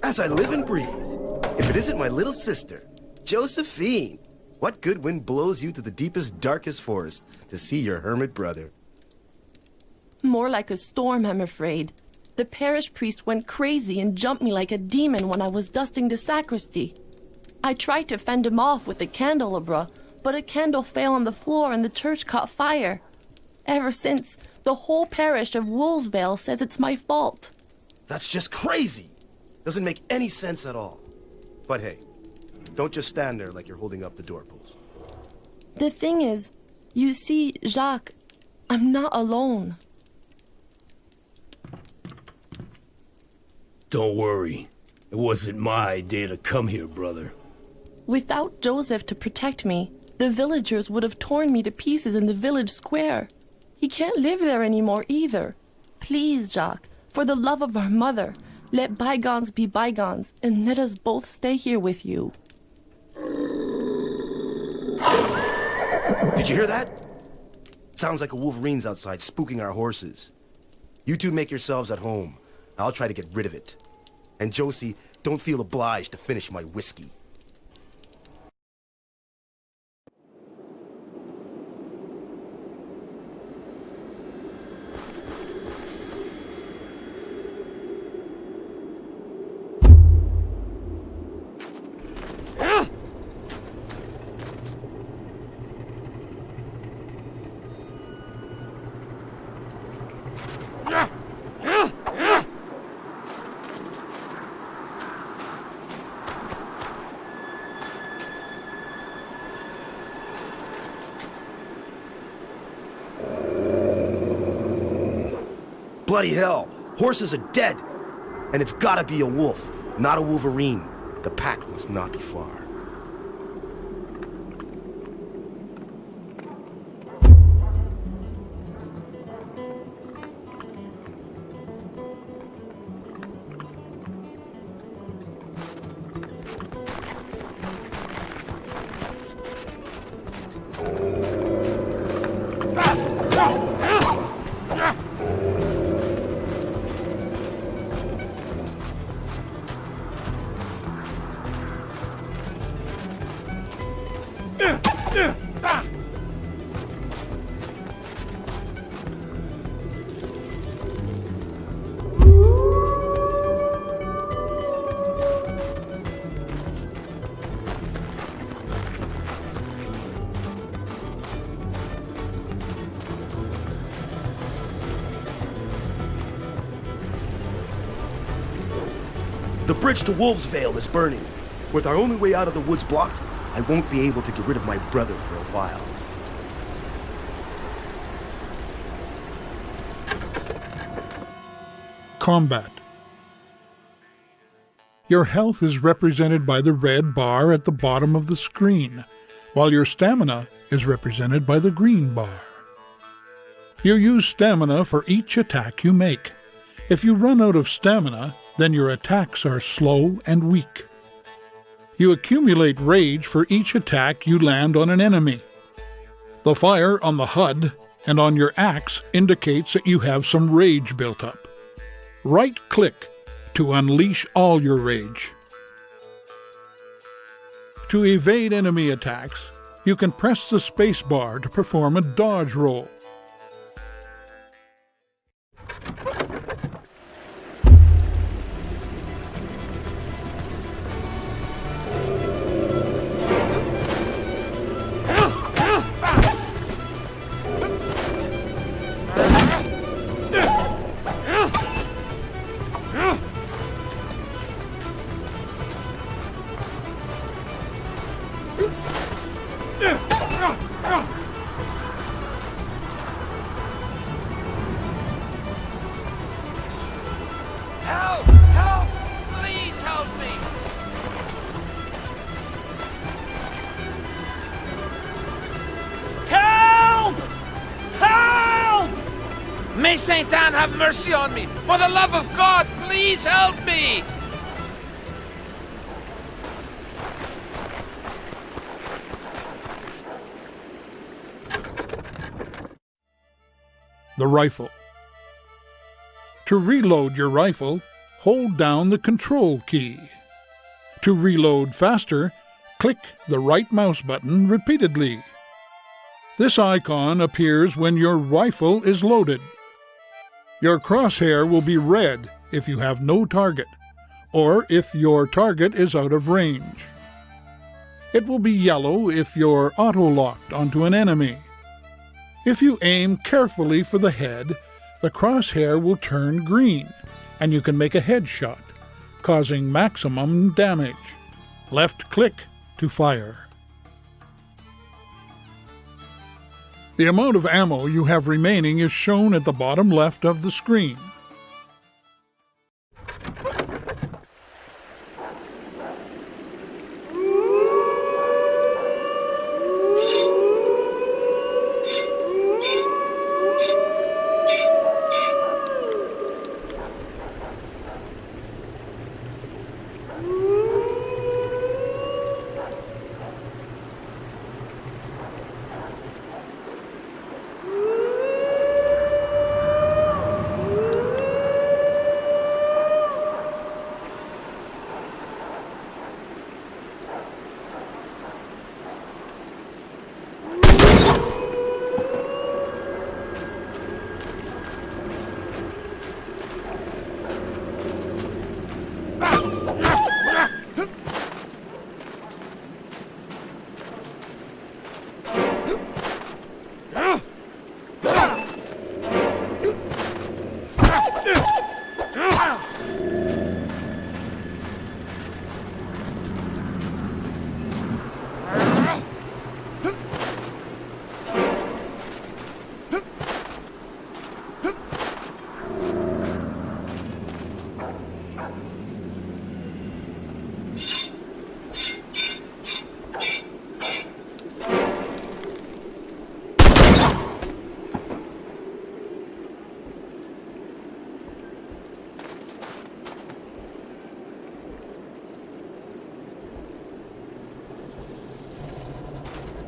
As I live and breathe, if it isn't my little sister, Josephine, what good wind blows you to the deepest, darkest forest to see your hermit brother? More like a storm, I'm afraid. The parish priest went crazy and jumped me like a demon when I was dusting the sacristy. I tried to fend him off with a candelabra, but a candle fell on the floor and the church caught fire. Ever since, the whole parish of Wolvesvale says it's my fault. That's just crazy. Doesn't make any sense at all. But hey, don't just stand there like you're holding up the doorpost. The thing is, you see, Jacques, I'm not alone. Don't worry. It wasn't my idea to come here, brother. Without Joseph to protect me, the villagers would have torn me to pieces in the village square. He can't live there anymore either. Please, Jacques, for the love of our mother, let bygones be bygones and let us both stay here with you. Did you hear that? Sounds like a wolverine's outside spooking our horses. You two make yourselves at home. I'll try to get rid of it. And Josie, don't feel obliged to finish my whiskey. Bloody hell! Horses are dead! And it's gotta be a wolf, not a wolverine. The pack must not be far. The bridge to Wolvesvale is burning. With our only way out of the woods blocked, I won't be able to get rid of my brother for a while. Combat. Your health is represented by the red bar at the bottom of the screen, while your stamina is represented by the green bar. You use stamina for each attack you make. If you run out of stamina, then your attacks are slow and weak. You accumulate rage for each attack you land on an enemy. The fire on the HUD and on your axe indicates that you have some rage built up. Right-click to unleash all your rage. To evade enemy attacks, you can press the space bar to perform a dodge roll. May Saint Anne have mercy on me! For the love of God, please help me! The rifle. To reload your rifle, hold down the Control key. To reload faster, click the right mouse button repeatedly. This icon appears when your rifle is loaded. Your crosshair will be red if you have no target, or if your target is out of range. It will be yellow if you're auto-locked onto an enemy. If you aim carefully for the head, the crosshair will turn green, and you can make a headshot, causing maximum damage. Left click to fire. The amount of ammo you have remaining is shown at the bottom left of the screen.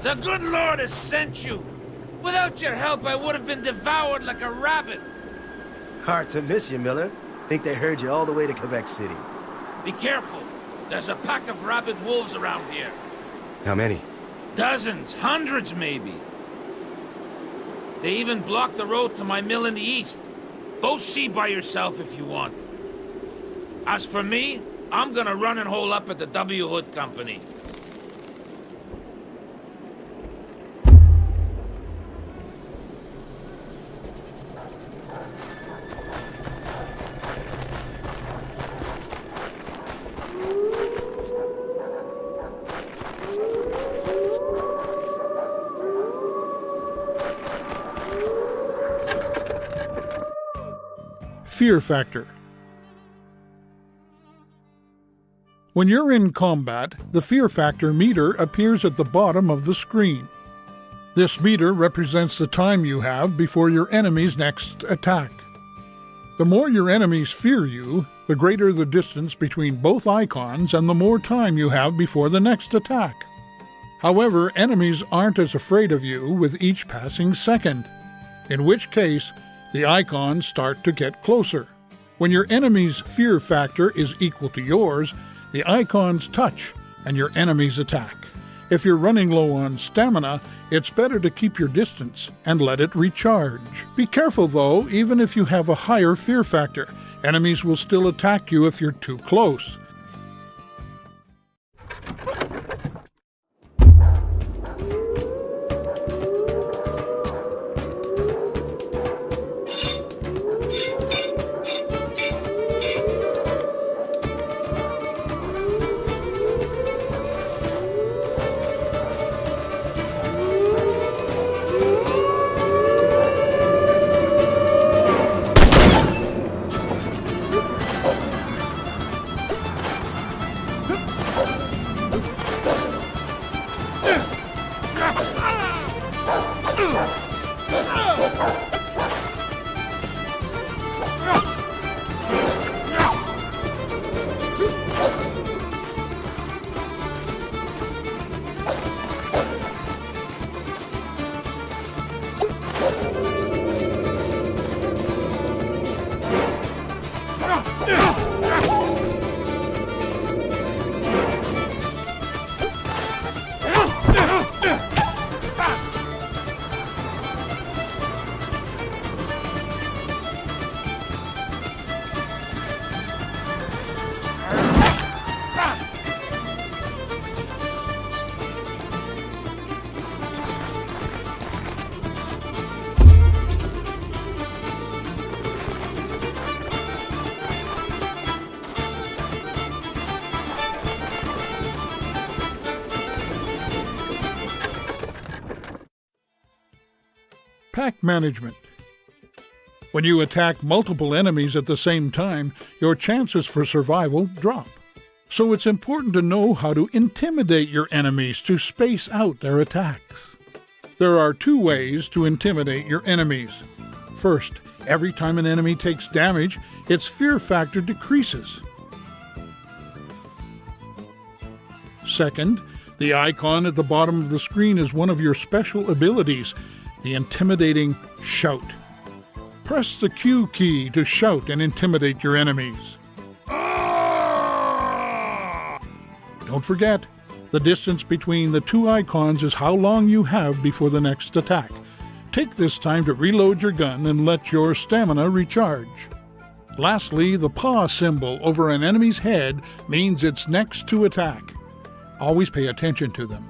The good Lord has sent you. Without your help, I would have been devoured like a rabbit. Hard to miss you, Miller. Think they heard you all the way to Quebec City. Be careful. There's a pack of rabid wolves around here. How many? Dozens, hundreds maybe. They even blocked the road to my mill in the east. Go see by yourself if you want. As for me, I'm gonna run and hole up at the W. Hood Company. Fear factor. When you're in combat, the fear factor meter appears at the bottom of the screen. This meter represents the time you have before your enemy's next attack. The more your enemies fear you, the greater the distance between both icons and the more time you have before the next attack. However, enemies aren't as afraid of you with each passing second, in which case, the icons start to get closer. When your enemy's fear factor is equal to yours, the icons touch and your enemies attack. If you're running low on stamina, it's better to keep your distance and let it recharge. Be careful though, even if you have a higher fear factor, enemies will still attack you if you're too close. Pack management. When you attack multiple enemies at the same time, your chances for survival drop. So it's important to know how to intimidate your enemies to space out their attacks. There are 2 ways to intimidate your enemies. First, every time an enemy takes damage, its fear factor decreases. Second, the icon at the bottom of the screen is one of your special abilities, the intimidating shout. Press the Q key to shout and intimidate your enemies. Don't forget, the distance between the 2 icons is how long you have before the next attack. Take this time to reload your gun and let your stamina recharge. Lastly, the paw symbol over an enemy's head means it's next to attack. Always pay attention to them.